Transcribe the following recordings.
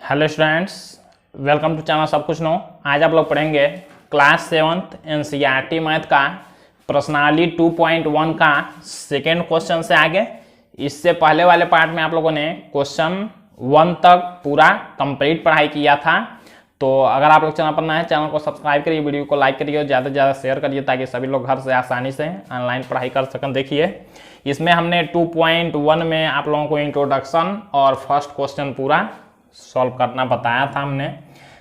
Hello students, welcome to channel सब कुछ no. आज आप लोग पढ़ेंगे क्लास 7th एनसीईआरटी मैथ का प्रश्नावली 2.1 का सेकेंड क्वेश्चन से आगे। इससे पहले वाले पार्ट में आप लोगों ने क्वेश्चन 1 तक पूरा कंप्लीट पढ़ाई किया था। तो अगर आप लोग चैनल पर नए हैं, चैनल को सब्सक्राइब करिए, वीडियो को लाइक करिए और ज़्यादा से ज़्यादा शेयर करिए ताकि सभी लोग घर से आसानी से ऑनलाइन पढ़ाई कर सकें। देखिए, इसमें हमने 2.1 में आप लोगों को इंट्रोडक्शन और फर्स्ट क्वेश्चन पूरा सॉल्व करना बताया था हमने।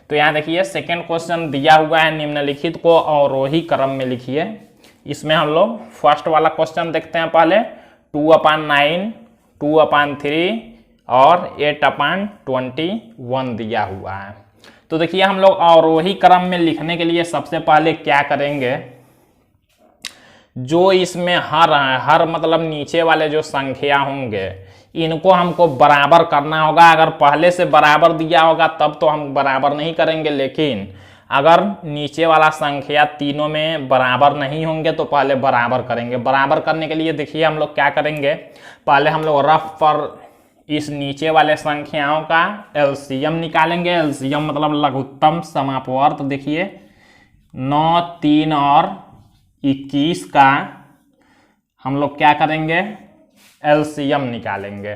तो यहाँ देखिए, सेकेंड क्वेश्चन दिया हुआ है, निम्नलिखित को अवरोही क्रम में लिखिए। इसमें हम लोग फर्स्ट वाला क्वेश्चन देखते हैं पहले। 2/9, 2/3 और 8/21 दिया हुआ है। तो देखिए, हम लोग अवरोही क्रम में लिखने के लिए सबसे पहले क्या करेंगे, जो इसमें हर है, हर मतलब नीचे वाले जो संख्या होंगे इनको हमको बराबर करना होगा। अगर पहले से बराबर दिया होगा तब तो हम बराबर नहीं करेंगे, लेकिन अगर नीचे वाला संख्या तीनों में बराबर नहीं होंगे तो पहले बराबर करेंगे। बराबर करने के लिए देखिए हम लोग क्या करेंगे, पहले हम लोग रफ पर इस नीचे वाले संख्याओं का एलसीएम निकालेंगे। एलसीएम मतलब लघुत्तम समापवर्त। देखिए 9, 3 और 21 का हम लोग क्या करेंगे, एलसीएम निकालेंगे।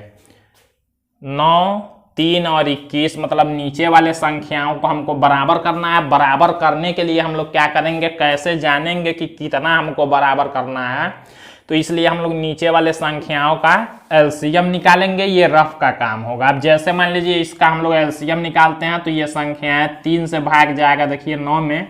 9, 3 और 21 मतलब नीचे वाले संख्याओं को हमको बराबर करना है। बराबर करने के लिए हम लोग क्या करेंगे, कैसे जानेंगे कि कितना हमको बराबर करना है, तो इसलिए हम लोग नीचे वाले संख्याओं का एलसीएम निकालेंगे। ये रफ का काम होगा। अब जैसे मान लीजिए इसका हम लोग एलसीएम निकालते हैं तो ये संख्याएं 3 से भाग जाएगा। देखिए 9 में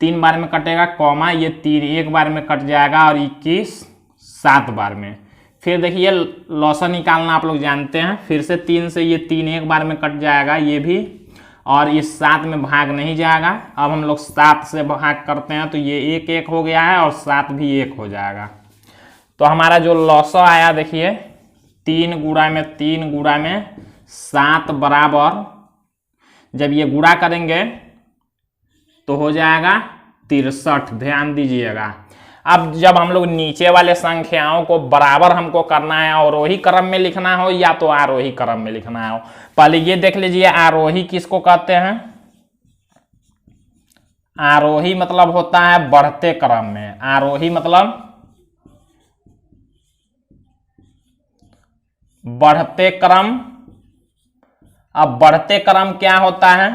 3 बार में कटेगा, कॉमा ये 3 एक बार में कट जाएगा और 21 7 बार में। फिर देखिए लॉसा निकालना आप लोग जानते हैं, फिर से 3 से ये 3 एक बार में कट जाएगा ये भी, और इस 7 में भाग नहीं जाएगा। अब हम लोग 7 से भाग करते हैं तो ये 1 1 हो गया है और 7 भी 1 हो जाएगा। तो हमारा जो लॉसा आया देखिए 3 गुणा में 3 गुणा में 7 बराबर, जब ये गुणा करेंगे तो हो जाएगा 63। ध्यान दीजिएगा। अब जब हम लोग नीचे वाले संख्याओं को बराबर हमको करना है, अवरोही क्रम में लिखना हो या तो आरोही क्रम में लिखना हो, पहले ये देख लीजिए आरोही किसको कहते हैं। आरोही मतलब होता है बढ़ते क्रम में। आरोही मतलब बढ़ते क्रम। अब बढ़ते क्रम क्या होता है,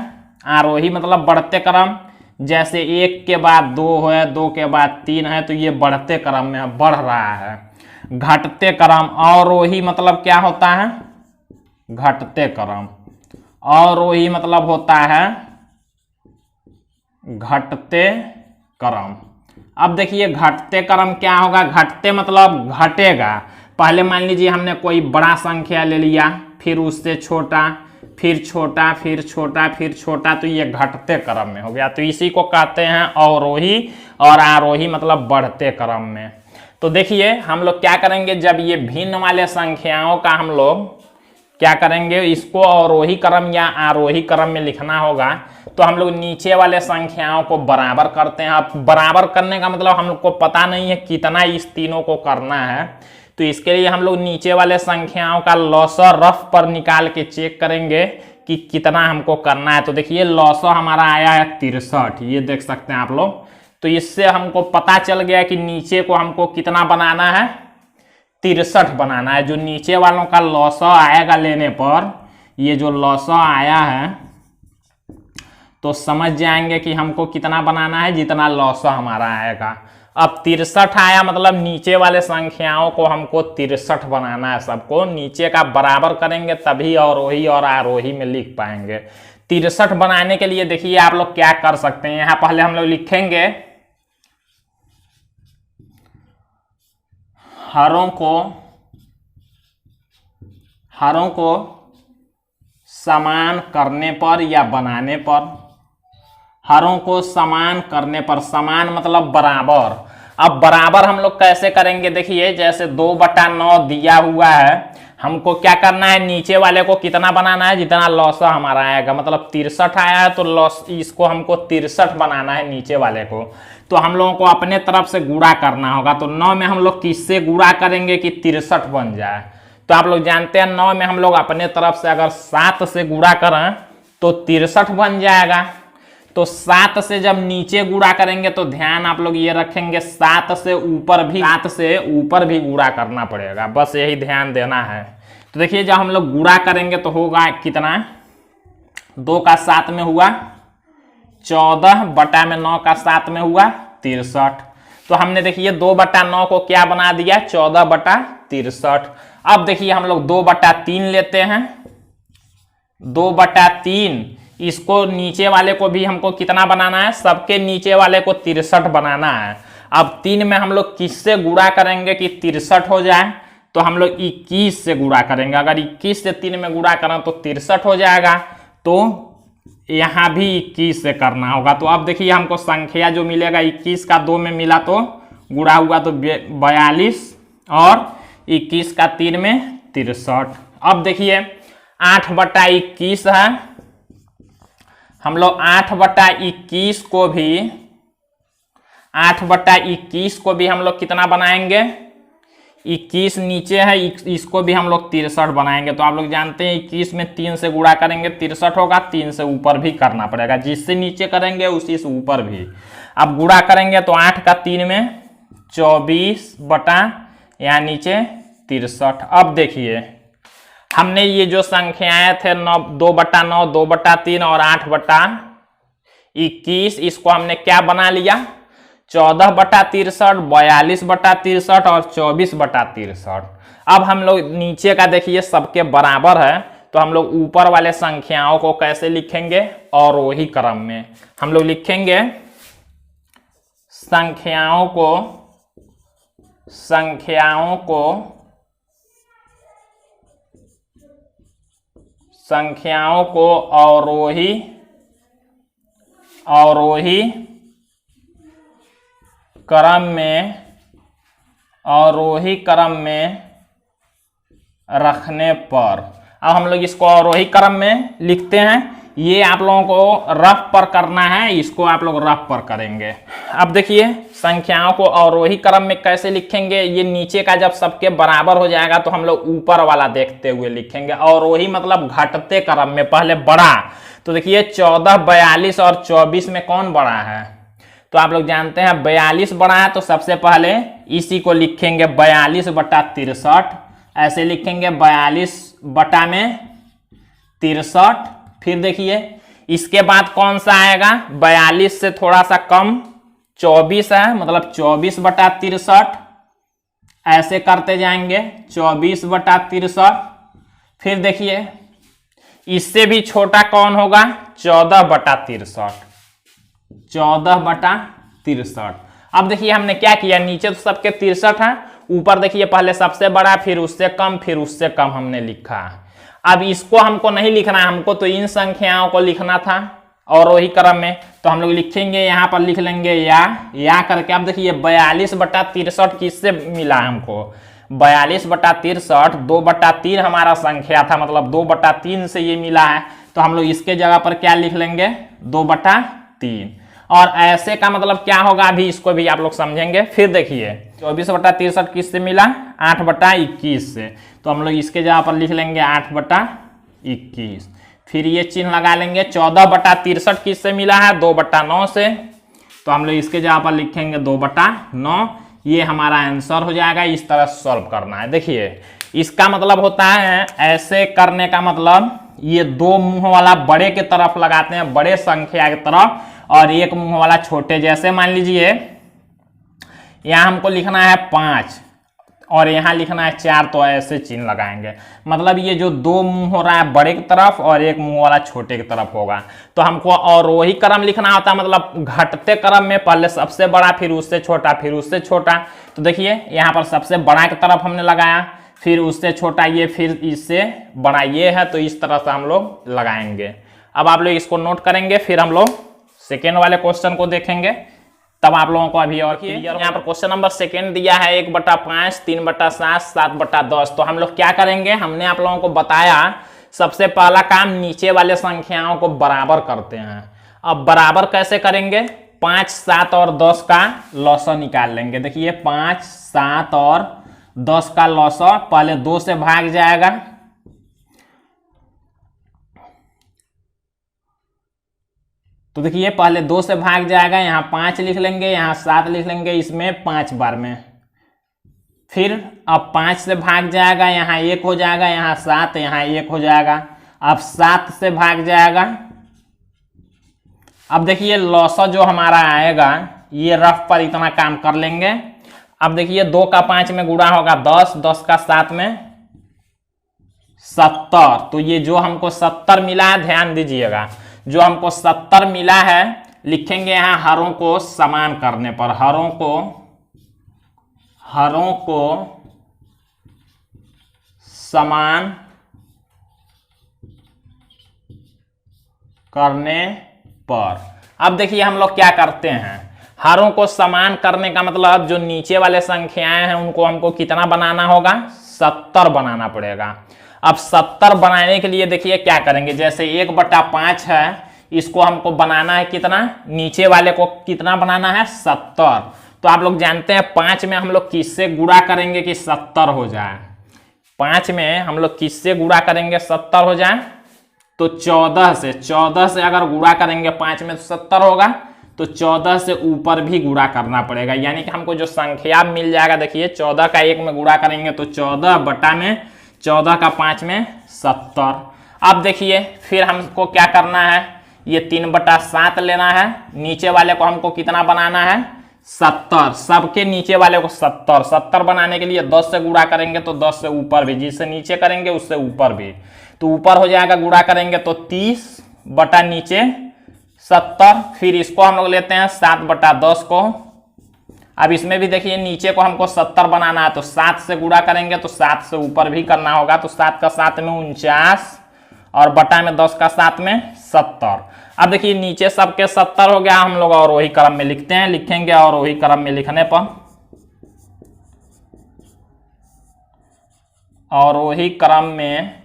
आरोही मतलब बढ़ते क्रम। जैसे 1 के बाद 2 है, 2 के बाद 3 है, तो ये बढ़ते क्रम में बढ़ रहा है। घटते क्रम। अवरोही मतलब क्या होता है, घटते क्रम। अवरोही मतलब होता है घटते क्रम। अब देखिए घटते क्रम क्या होगा, घटते मतलब घटेगा। पहले मान लीजिए हमने कोई बड़ा संख्या ले लिया, फिर उससे छोटा, फिर छोटा, फिर छोटा, फिर छोटा, तो ये घटते क्रम में हो गया। तो इसी को कहते हैं अवरोही, और आरोही मतलब बढ़ते क्रम में। तो देखिए हम लोग क्या करेंगे, जब ये भिन्न वाले संख्याओं का हम लोग क्या करेंगे, इसको अवरोही क्रम या आरोही क्रम में लिखना होगा, तो हम लोग नीचे वाले संख्याओं को बराबर करते हैं। अब बराबर करने का मतलब हम लोग को पता नहीं है कितना इस तीनों को करना है, तो इसके लिए हम लोग नीचे वाले संख्याओं का लॉसा रफ पर निकाल के चेक करेंगे कि कितना हमको करना है। तो देखिए लॉसा हमारा आया है 63, ये देख सकते हैं आप लोग। तो इससे हमको पता चल गया कि नीचे को हमको कितना बनाना है, 63 बनाना है। जो नीचे वालों का लॉसा आएगा लेने पर, ये जो लॉसा आया है, तो समझ जाएंगे कि हमको कितना बनाना है, जितना लॉसा हमारा आएगा। अब 63 आया मतलब नीचे वाले संख्याओं को हमको 63 बनाना है। सबको नीचे का बराबर करेंगे तभी अवरोही और आरोही में लिख पाएंगे। 63 बनाने के लिए देखिए आप लोग क्या कर सकते हैं, यहाँ पहले हम लोग लिखेंगे हरों को समान करने पर या बनाने पर। हरों को समान करने पर, समान मतलब बराबर। अब बराबर हम लोग कैसे करेंगे, देखिए जैसे 2/9 दिया हुआ है, हमको क्या करना है, नीचे वाले को कितना बनाना है, जितना लॉसा हमारा आएगा। मतलब 63 आया है तो लॉस इसको हमको 63 बनाना है नीचे वाले को। तो हम लोगों को अपने तरफ से गुणा करना होगा। तो 9 में हम लोग किससे गुणा करेंगे कि 63 बन जाए। तो आप लोग जानते हैं 9 में हम लोग अपने तरफ से अगर 7 से गुणा करें तो 63 बन जाएगा। तो 7 से जब नीचे गुणा करेंगे तो ध्यान आप लोग ये रखेंगे 7 से ऊपर भी गुणा करना पड़ेगा, बस यही ध्यान देना है। तो देखिए जब हम लोग गुणा करेंगे तो होगा कितना, 2 का 7 में हुआ 14 बटा में 9 का 7 में हुआ 63। तो हमने देखिए 2 बटा 9 को क्या बना दिया, 14 बटा 63। अब देखिए हम लोग 2 बटा 3 लेते हैं, 2 बटा 3, इसको नीचे वाले को भी हमको कितना बनाना है, सबके नीचे वाले को 63 बनाना है। अब 3 में हम लोग किससे गुणा करेंगे कि 63 हो जाए, तो हम लोग 21 से गुणा करेंगे। अगर 21 से 3 में गुणा करें तो 63 हो जाएगा, तो यहां भी 21 से करना होगा। तो अब देखिए हमको संख्या जो मिलेगा 21 का 2 में मिला तो गुणा हुआ तो 42 और 21 का 3 में 63। अब देखिए 8 बटा 21 है, हम लोग 8 बटा 21 को भी हम लोग कितना बनाएंगे, 21 नीचे है, इसको भी हम लोग 63 बनाएंगे। तो आप लोग जानते हैं 21 में 3 से गुणा करेंगे 63 होगा, 3 से ऊपर भी करना पड़ेगा, जिससे नीचे करेंगे उसी से ऊपर भी। अब गुणा करेंगे तो 8 का 3 में 24 बटा यहाँ नीचे 63। अब देखिए हमने ये जो संख्याएं थे 2 बटा 9, 2 बटा 3 और 8 बटा 21, इसको हमने क्या बना लिया, 14 बटा 63, 42 बटा 63 और 24 बटा 63। अब हम लोग नीचे का देखिए सबके बराबर है, तो हम लोग ऊपर वाले संख्याओं को कैसे लिखेंगे, और वही क्रम में हम लोग लिखेंगे संख्याओं को अवरोही क्रम में रखने पर। अब हम लोग इसको अवरोही क्रम में लिखते हैं, ये आप लोगों को रफ पर करना है, इसको आप लोग रफ पर करेंगे। अब देखिए संख्याओं को अवरोही क्रम में कैसे लिखेंगे, ये नीचे का जब सबके बराबर हो जाएगा तो हम लोग ऊपर वाला देखते हुए लिखेंगे। अवरोही मतलब घटते क्रम में, पहले बड़ा। तो देखिए 14, 42 और 24 में कौन बड़ा है, तो आप लोग जानते हैं 42 बड़ा है, तो सबसे पहले इसी को लिखेंगे 42 बटा 63, ऐसे लिखेंगे 42 बटा में 63। फिर देखिए इसके बाद कौन सा आएगा, 42 से थोड़ा सा कम 24 है, मतलब 24 बटा 63, ऐसे करते जाएंगे 24 बटा 63। फिर देखिए इससे भी छोटा कौन होगा, 14 बटा 63, 14 बटा 63। अब देखिए हमने क्या किया, नीचे तो सबके 63 है, ऊपर देखिए पहले सबसे बड़ा, फिर उससे कम हमने लिखा। अब इसको हमको नहीं लिखना है, हमको तो इन संख्याओं को लिखना था और वही क्रम में। तो हम लोग लिखेंगे, यहाँ पर लिख लेंगे या करके। अब देखिए 42 बटा 63 किससे मिला हमको, 42 बटा 63 2 बटा 3 हमारा संख्या था, मतलब 2 बटा 3 से ये मिला है। तो हम लोग इसके जगह पर क्या लिख लेंगे, 2 बटा 3। और ऐसे का मतलब क्या होगा, अभी इसको भी आप लोग समझेंगे। फिर देखिए 24 बटा 63 किससे मिला, 8 बटा 21 से। तो हम लोग इसके जगह पर लिख लेंगे 8 बटा 21। फिर ये चिन्ह लगा लेंगे। 14 बटा 63 किससे मिला है, 2 बटा 9 से। तो हम लोग इसके जगह पर लिखेंगे 2 बटा 9। ये हमारा आंसर हो जाएगा। इस तरह सॉल्व करना है। देखिए इसका मतलब होता है, ऐसे करने का मतलब ये 2 मुंह वाला बड़े के तरफ लगाते हैं, बड़े संख्या की तरफ, और 1 मुंह वाला छोटे। जैसे मान लीजिए यहाँ हमको लिखना है 5 और यहाँ लिखना है 4, तो ऐसे चिन्ह लगाएंगे। मतलब ये जो 2 मुंह हो रहा है बड़े की तरफ और 1 मुंह वाला छोटे की तरफ होगा। तो हमको और वही क्रम लिखना होता है, मतलब घटते क्रम में पहले सबसे बड़ा, फिर उससे छोटा, फिर उससे छोटा। तो देखिए यहाँ पर सबसे बड़ा की तरफ हमने लगाया, फिर उससे छोटा ये, फिर इससे बड़ा ये है। तो इस तरह से हम लोग लगाएंगे। अब आप लोग इसको नोट करेंगे, फिर हम लोग सेकेंड वाले क्वेश्चन को देखेंगे, तब आप लोगों को अभी और यहाँ पर क्वेश्चन नंबर सेकेंड दिया है 1 बटा 5, 3 बटा 7, 7 बटा 10। तो हम लोग क्या करेंगे, हमने आप लोगों को बताया सबसे पहला काम नीचे वाले संख्याओं को बराबर करते हैं। अब बराबर कैसे करेंगे, 5, 7 और 10 का लौसा निकाल लेंगे। देखिए 5, 7 और 10 का लौसा पहले 2 से भाग जाएगा, तो देखिए पहले 2 से भाग जाएगा, यहाँ 5 लिख लेंगे, यहाँ 7 लिख लेंगे, इसमें 5 बार में। फिर अब 5 से भाग जाएगा, यहाँ 1 हो जाएगा, यहाँ 7, यहाँ 1 हो जाएगा। अब 7 से भाग जाएगा। अब देखिए लौसा जो हमारा आएगा ये रफ पर इतना काम कर लेंगे। अब देखिए 2 का 5 में गुणा होगा 10, 10 का 7 में 70। तो ये जो हमको 70 मिला है, ध्यान दीजिएगा, जो हमको 70 मिला है लिखेंगे यहाँ हरों को समान करने पर। हरों को समान करने पर। अब देखिए हम लोग क्या करते हैं, हरों को समान करने का मतलब जो नीचे वाले संख्याएं हैं उनको हमको कितना बनाना होगा, 70 बनाना पड़ेगा। अब 70 बनाने के लिए देखिए क्या करेंगे, जैसे 1/5 है, इसको हमको बनाना है कितना, नीचे वाले को कितना बनाना है, 70। तो आप लोग जानते हैं 5 में हम लोग किससे गुणा करेंगे कि 70 हो जाए। 5 में हम लोग किससे गुणा करेंगे 70 हो जाए, तो 14 से अगर गुणा करेंगे 5 में तो 70 होगा, तो 14 से ऊपर भी गुणा करना पड़ेगा। यानी कि हमको जो संख्या मिल जाएगा, देखिए 14 का 1 में गुणा करेंगे तो 14 बटा में 14 का 5 में 70। अब देखिए फिर हमको क्या करना है, ये 3/7 लेना है, नीचे वाले को हमको कितना बनाना है, 70। सबके नीचे वाले को 70 बनाने के लिए 10 से गुणा करेंगे तो 10 से ऊपर भी, जिससे नीचे करेंगे उससे ऊपर भी, तो ऊपर हो जाएगा गुणा करेंगे तो 30 बटा नीचे 70। फिर इसको हम लोग लेते हैं 7/10 को। अब इसमें भी देखिए नीचे को हमको 70 बनाना है, तो 7 से गुणा करेंगे तो 7 से ऊपर भी करना होगा, तो 7 का 7 में 49 और बटा में 10 का 7 में 70। अब देखिए नीचे सबके 70 हो गया, हम लोग और वही क्रम में लिखते हैं, लिखेंगे और वही क्रम में लिखने पर, और वही क्रम में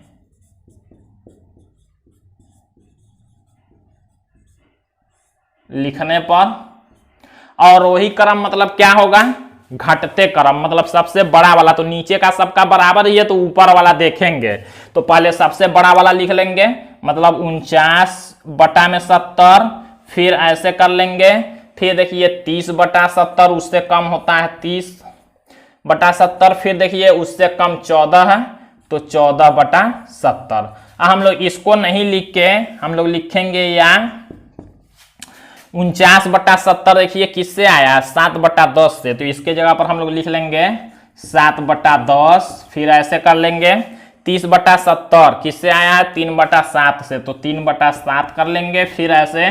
लिखने पर, और वही क्रम मतलब क्या होगा, घटते क्रम, मतलब सबसे बड़ा वाला। तो नीचे का सबका बराबर ही है तो ऊपर वाला देखेंगे, तो पहले सबसे बड़ा वाला लिख लेंगे, मतलब 49 बटा में 70। फिर ऐसे कर लेंगे, फिर देखिए 30/70 उससे कम होता है 30/70। फिर देखिए उससे कम 14 है तो 14/70। हम लोग इसको नहीं लिख के हम लोग लिखेंगे या 49/70। देखिए किससे आया, 7/10 से, तो इसके जगह पर हम लोग लिख लेंगे 7/10। फिर ऐसे कर लेंगे 30/70 किससे आया, 3/7 से, तो 3/7 कर लेंगे। फिर ऐसे,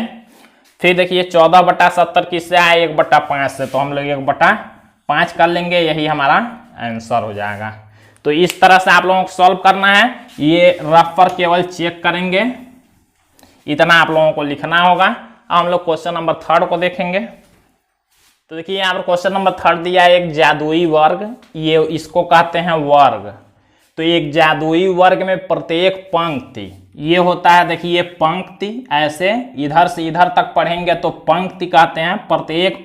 फिर देखिए 14/70 किससे आया, 1/5 से, तो हम लोग 1/5 कर लेंगे, यही हमारा आंसर हो जाएगा। तो इस तरह से आप लोगों को सॉल्व करना है, ये रफ पर केवल चेक करेंगे, इतना आप लोगों को लिखना होगा। अब हम लोग क्वेश्चन नंबर 3 को देखेंगे। तो देखिए यहाँ पर क्वेश्चन नंबर 3 दिया है, एक जादुई वर्ग, ये इसको कहते हैं वर्ग। तो एक जादुई वर्ग में प्रत्येक पंक्ति, ये होता है देखिए पंक्ति, ऐसे इधर से इधर तक पढ़ेंगे तो पंक्ति कहते हैं, प्रत्येक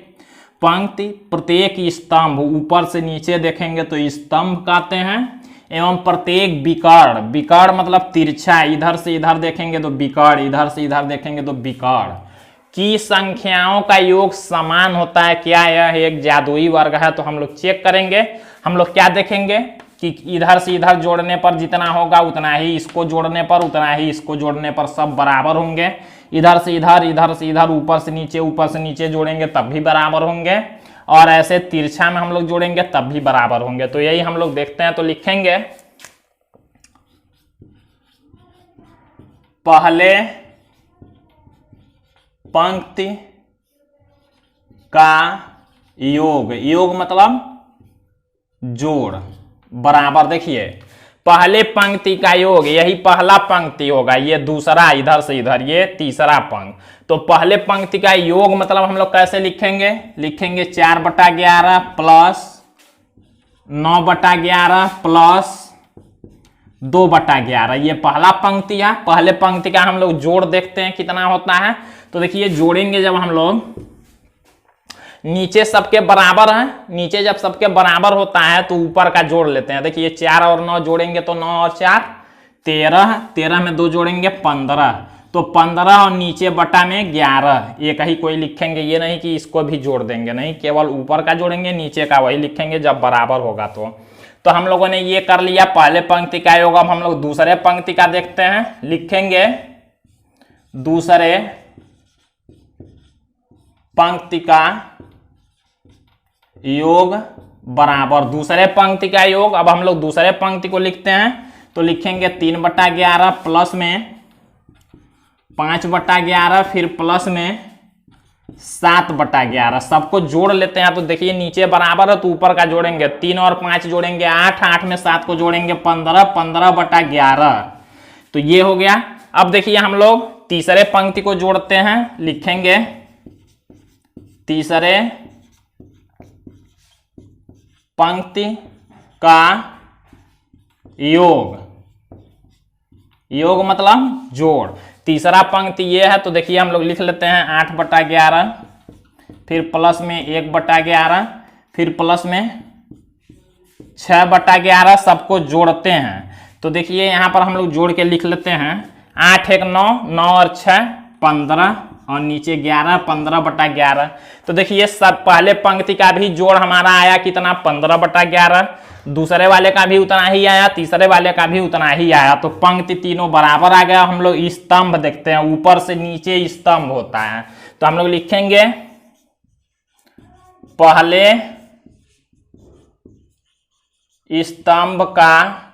पंक्ति, प्रत्येक स्तंभ, ऊपर से नीचे देखेंगे तो स्तंभ कहते हैं, एवं प्रत्येक विकर्ण, विकर्ण मतलब तिरछा, इधर से इधर देखेंगे तो विकर्ण, इधर से इधर देखेंगे तो विकर्ण की संख्याओं का योग समान होता है। क्या यह एक जादुई वर्ग है, तो हम लोग चेक करेंगे। हम लोग क्या देखेंगे कि इधर से इधर जोड़ने पर जितना होगा उतना ही इसको जोड़ने पर, उतना ही इसको जोड़ने पर सब बराबर होंगे। इधर से इधर, ऊपर से नीचे जोड़ेंगे तब भी बराबर होंगे, और ऐसे तिरछा में हम लोग जोड़ेंगे तब भी बराबर होंगे। तो यही हम लोग देखते हैं, तो लिखेंगे पहले पंक्ति का योग, योग मतलब जोड़, बराबर। देखिए पहले पंक्ति का योग, यही पहला पंक्ति होगा, ये दूसरा इधर से इधर, ये तीसरा पंक्ति। तो पहले पंक्ति का योग मतलब हम लोग कैसे लिखेंगे, लिखेंगे 4/11 प्लस 9/11 प्लस 2/11, ये पहला पंक्ति है। पहले पंक्ति का हम लोग जोड़ देखते हैं कितना होता है। तो देखिए जोड़ेंगे जब हम लोग, नीचे सबके बराबर है, नीचे जब सबके बराबर होता है तो ऊपर का जोड़ लेते हैं। देखिए 4 और 9 जोड़ेंगे तो 9 और 4 13, 13 में 2 जोड़ेंगे 15, तो 15 और नीचे बटा में 11 एक ही कोई लिखेंगे, ये नहीं कि इसको भी जोड़ देंगे, नहीं, केवल ऊपर का जोड़ेंगे, नीचे का वही लिखेंगे जब बराबर होगा। तो हम लोगों ने ये कर लिया पहले पंक्ति का योग। अब हम लोग दूसरे पंक्ति का देखते हैं, लिखेंगे दूसरे पंक्ति का योग बराबर दूसरे पंक्ति का योग। अब हम लोग दूसरे पंक्ति को लिखते हैं, तो लिखेंगे 3/11 प्लस में 5/11 फिर प्लस में 7/11। सबको जोड़ लेते हैं। तो देखिए नीचे बराबर है तो ऊपर का जोड़ेंगे, 3 और 5 जोड़ेंगे 8, 8 में 7 को जोड़ेंगे 15, 15/11। तो ये हो गया। अब देखिए हम लोग तीसरे पंक्ति को जोड़ते हैं, लिखेंगे तीसरे पंक्ति का योग, योग मतलब जोड़। तीसरा पंक्ति ये है, तो देखिए हम लोग लिख लेते हैं 8/11 फिर प्लस में 1/11 फिर प्लस में 6/11। सबको जोड़ते हैं। तो देखिए यहाँ पर हम लोग जोड़ के लिख लेते हैं 8 1 9, 9 और 6 15 और नीचे 11, 15/11। तो देखिए सब पहले पंक्ति का भी जोड़ हमारा आया कितना, 15/11। दूसरे वाले का भी उतना ही आया, तीसरे वाले का भी उतना ही आया। तो पंक्ति तीनों बराबर आ गया। हम लोग स्तंभ देखते हैं, ऊपर से नीचे स्तंभ होता है। तो हम लोग लिखेंगे पहले स्तंभ का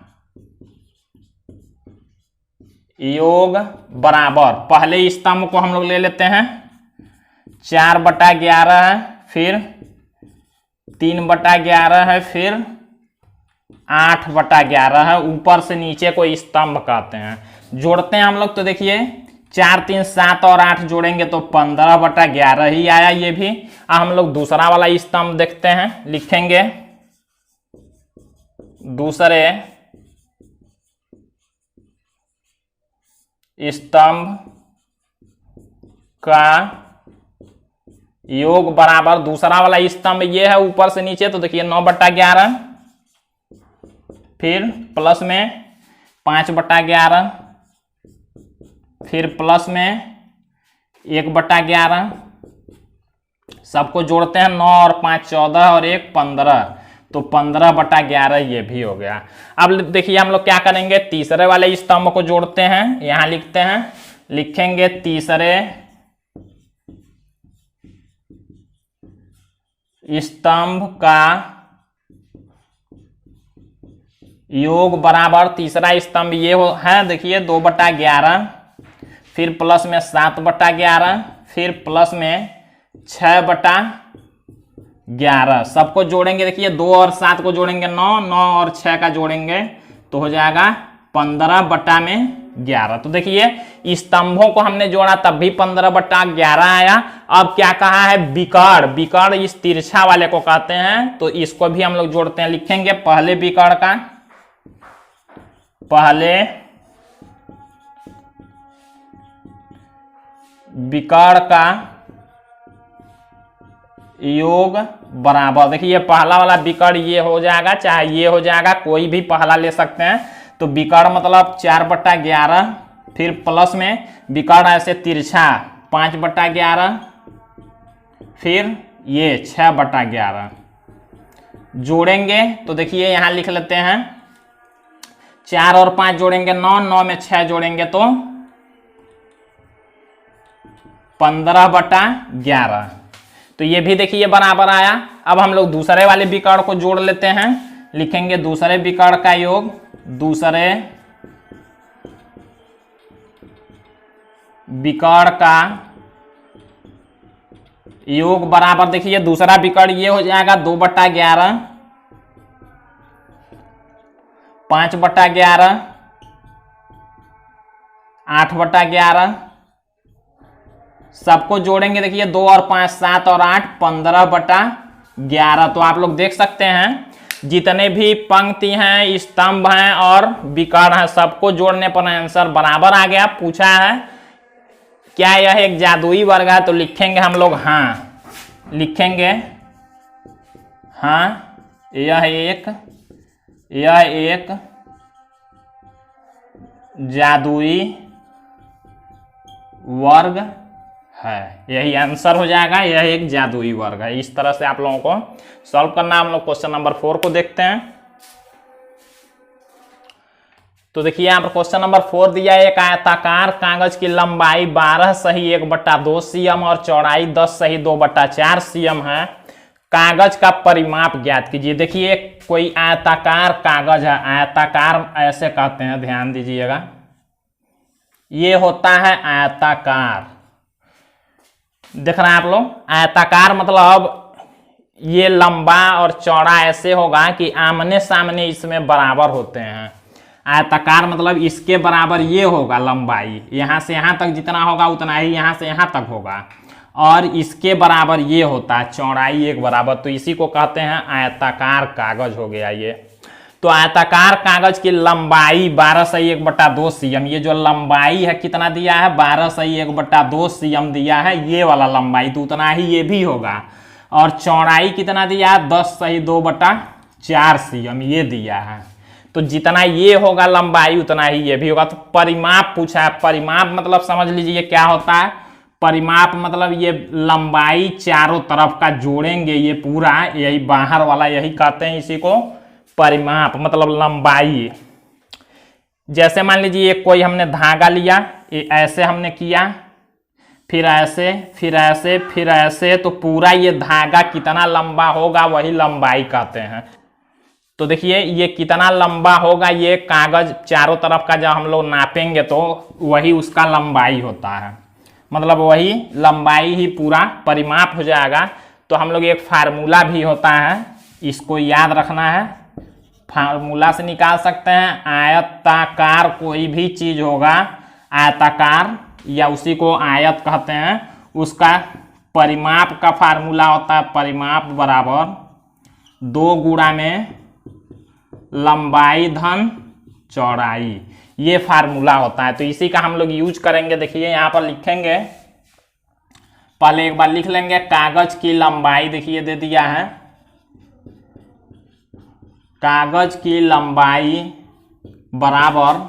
योग बराबर, पहले स्तंभ को हम लोग ले लेते हैं 4/11 है, फिर 3/11 है, फिर 8/11 है। ऊपर से नीचे को स्तंभ कहते हैं। जोड़ते हैं हम लोग, तो देखिए 4 3 7 और 8 जोड़ेंगे तो 15/11 ही आया ये भी। अब हम लोग दूसरा वाला स्तंभ देखते हैं, लिखेंगे दूसरे स्तंभ का योग बराबर, दूसरा वाला स्तंभ ये है ऊपर से नीचे। तो देखिए 9/11 फिर प्लस में 5/11 फिर प्लस में 1/11। सबको जोड़ते हैं 9 और 5 14 और 1 15, तो 15/11 ये भी हो गया। अब देखिए हम लोग क्या करेंगे, तीसरे वाले स्तंभ को जोड़ते हैं। यहां लिखते हैं, लिखेंगे तीसरे स्तंभ का योग बराबर, तीसरा स्तंभ ये है देखिए 2/11 फिर प्लस में 7/11 फिर प्लस में 6/11। सबको जोड़ेंगे, देखिए 2 और 7 को जोड़ेंगे 9, 9 और 6 का जोड़ेंगे तो हो जाएगा 15/11। तो देखिए स्तंभों को हमने जोड़ा तब भी 15/11 आया। अब क्या कहा है, विकर्ण, विकर्ण इस तिरछा वाले को कहते हैं, तो इसको भी हम लोग जोड़ते हैं। लिखेंगे पहले विकर्ण का, पहले विकर्ण का योग बराबर, देखिए ये पहला वाला विकर्ण ये हो जाएगा, चाहे ये हो जाएगा, कोई भी पहला ले सकते हैं। तो विकर्ण मतलब 4/11 फिर प्लस में विकर्ण ऐसे तिरछा 5/11 फिर ये 6/11 जोड़ेंगे। तो देखिए यहां लिख लेते हैं 4 और 5 जोड़ेंगे 9, 9 में 6 जोड़ेंगे तो 15/11। तो ये भी देखिए बराबर आया। अब हम लोग दूसरे वाले विकर्ण को जोड़ लेते हैं, लिखेंगे दूसरे विकर्ण का योग, दूसरे विकर्ण का योग बराबर, देखिए दूसरा विकर्ण ये हो जाएगा 2/11 5/11 8/11। सबको जोड़ेंगे, देखिए 2 और 5 7 और 8 15/11। तो आप लोग देख सकते हैं जितने भी पंक्ति हैं, स्तंभ हैं और विकर्ण हैं, सबको जोड़ने पर आंसर बराबर आ गया। पूछा है क्या यह एक जादुई वर्ग है, तो लिखेंगे हम लोग हाँ, लिखेंगे हाँ यह एक जादुई वर्ग है। यही आंसर हो जाएगा, यह एक जादुई वर्ग है। इस तरह से आप लोगों को सॉल्व करना। हम लोग क्वेश्चन नंबर 4 को देखते हैं। तो देखिए यहाँ पर क्वेश्चन नंबर 4 दिया है, एक आयताकार कागज की लंबाई 12 सही 1/2 सीएम और चौड़ाई 10 सही 2/4 सीएम है। कागज का परिमाप ज्ञात कीजिए। देखिए कोई आयताकार कागज है, आयताकार ऐसे कहते हैं, ध्यान दीजिएगा, ये होता है आयताकार। देख रहे हैं आप लोग, आयताकार मतलब ये लंबा और चौड़ा ऐसे होगा कि आमने सामने इसमें बराबर होते हैं। आयताकार मतलब इसके बराबर ये होगा लंबाई, यहां से यहां तक जितना होगा उतना ही यहां से यहां तक होगा, और इसके बराबर ये होता है चौड़ाई एक बराबर, तो इसी को कहते हैं आयताकार कागज हो गया ये। तो आयताकार कागज की लंबाई 12 सही 1/2 सीएम, ये जो लंबाई है कितना दिया है, 12 सही 1/2 सीएम दिया है, ये वाला लंबाई, तो उतना ही ये भी होगा। और चौड़ाई कितना दिया है, 10 सही 2/4 सीएम ये दिया है। तो जितना ये होगा लंबाई उतना ही ये भी होगा। तो परिमाप पूछा है, परिमाप मतलब समझ लीजिए क्या होता है, परिमाप मतलब ये लंबाई चारों तरफ का जोड़ेंगे, ये पूरा यही बाहर वाला यही कहते हैं इसी को परिमाप, मतलब लंबाई। जैसे मान लीजिए कोई हमने धागा लिया, ऐसे हमने किया, फिर ऐसे फिर ऐसे फिर ऐसे, तो पूरा ये धागा कितना लंबा होगा वही लंबाई कहते हैं। तो देखिए ये कितना लंबा होगा, ये कागज चारों तरफ का जब हम लोग नापेंगे तो वही उसका लंबाई होता है, मतलब वही लंबाई ही पूरा परिमाप हो जाएगा। तो हम लोग एक फार्मूला भी होता है, इसको याद रखना है, फार्मूला से निकाल सकते हैं। आयताकार कोई भी चीज होगा, आयताकार या उसी को आयत कहते हैं, उसका परिमाप का फार्मूला होता है परिमाप बराबर 2 गुणा में लंबाई धन चौड़ाई, ये फार्मूला होता है। तो इसी का हम लोग यूज करेंगे। देखिए यहाँ पर लिखेंगे, पहले एक बार लिख लेंगे, कागज की लंबाई देखिए दे दिया है, कागज की लंबाई बराबर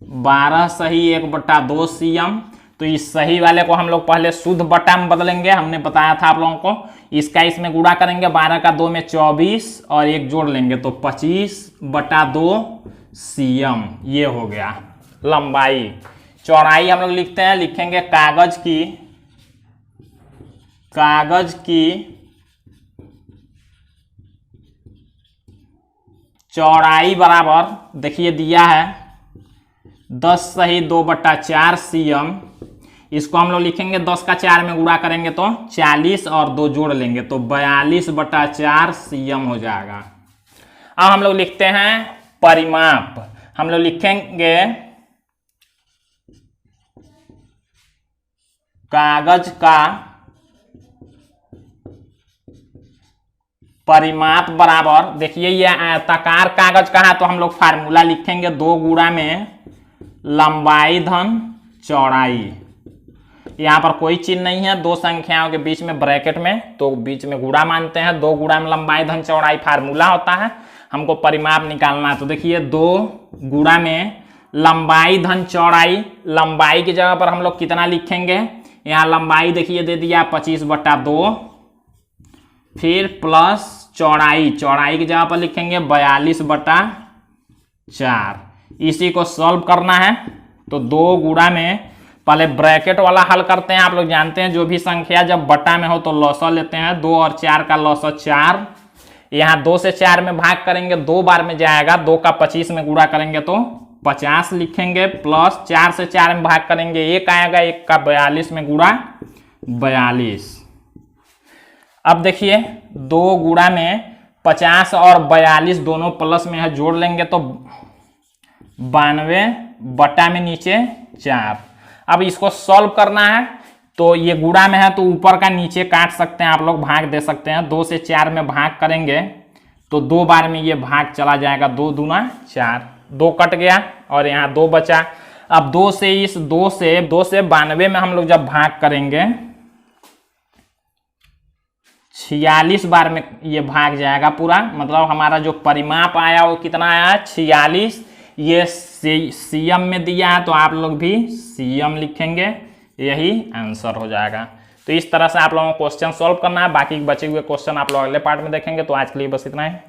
12 सही 1/2 सीएम। तो इस सही वाले को हम लोग पहले शुद्ध बटा में बदलेंगे, हमने बताया था आप लोगों को। इसका इसमें गुणा करेंगे, 12 का 2 में 24 और 1 जोड़ लेंगे तो 25/2 सीएम ये हो गया लंबाई। चौड़ाई हम लोग लिखते हैं, लिखेंगे कागज की चौड़ाई बराबर देखिए दिया है 10 सही 2/4 सीएम। इसको हम लोग लिखेंगे 10 का 4 में गुणा करेंगे तो 40 और 2 जोड़ लेंगे तो 42/4 सीएम हो जाएगा। अब हम लोग लिखते हैं परिमाप, हम लोग लिखेंगे कागज का परिमाप बराबर, देखिए ये आयताकार कागज का है तो हम लोग फार्मूला लिखेंगे 2 गुणा में लंबाई धन चौड़ाई। यहाँ पर कोई चीज नहीं है, 2 संख्याओं के बीच में ब्रैकेट में, तो बीच में गुणा मानते हैं। 2 गुणा में लंबाई धन चौड़ाई फार्मूला होता है, हमको परिमाप निकालना है। तो देखिए 2 गुणा में लंबाई धन चौड़ाई, लंबाई की जगह पर हम लोग कितना लिखेंगे, यहाँ लंबाई देखिए दे दिया 25/2, फिर प्लस चौड़ाई, चौड़ाई की जगह पर लिखेंगे 42/4। इसी को सॉल्व करना है तो 2 गुणा में, पहले ब्रैकेट वाला हल करते हैं। आप लोग जानते हैं जो भी संख्या जब बटा में हो तो लॉसा लेते हैं, 2 और 4 का लॉसा 4। यहाँ 2 से 4 में भाग करेंगे 2 बार में जाएगा, 2 का 25 में गुणा करेंगे तो 50 लिखेंगे, प्लस 4 से 4 में भाग करेंगे 1 आएगा, 1 का 42 में गुणा 42। अब देखिए 2 गुणा में 50 और 42 दोनों प्लस में है, जोड़ लेंगे तो 92 बटा में नीचे 4। अब इसको सॉल्व करना है तो ये गुणा में है तो ऊपर का नीचे काट सकते हैं आप लोग, भाग दे सकते हैं। 2 से 4 में भाग करेंगे तो 2 बार में ये भाग चला जाएगा, 2 दूना 4, 2 कट गया और यहाँ 2 बचा। अब 2 से 92 में हम लोग जब भाग करेंगे 46 बार में ये भाग जाएगा पूरा, मतलब हमारा जो परिमाप आया वो कितना आया 46। ये सीएम में दिया है तो आप लोग भी सीएम लिखेंगे, यही आंसर हो जाएगा। तो इस तरह से आप लोगों को क्वेश्चन सॉल्व करना है। बाकी बचे हुए क्वेश्चन आप लोग अगले पार्ट में देखेंगे। तो आज के लिए बस इतना है।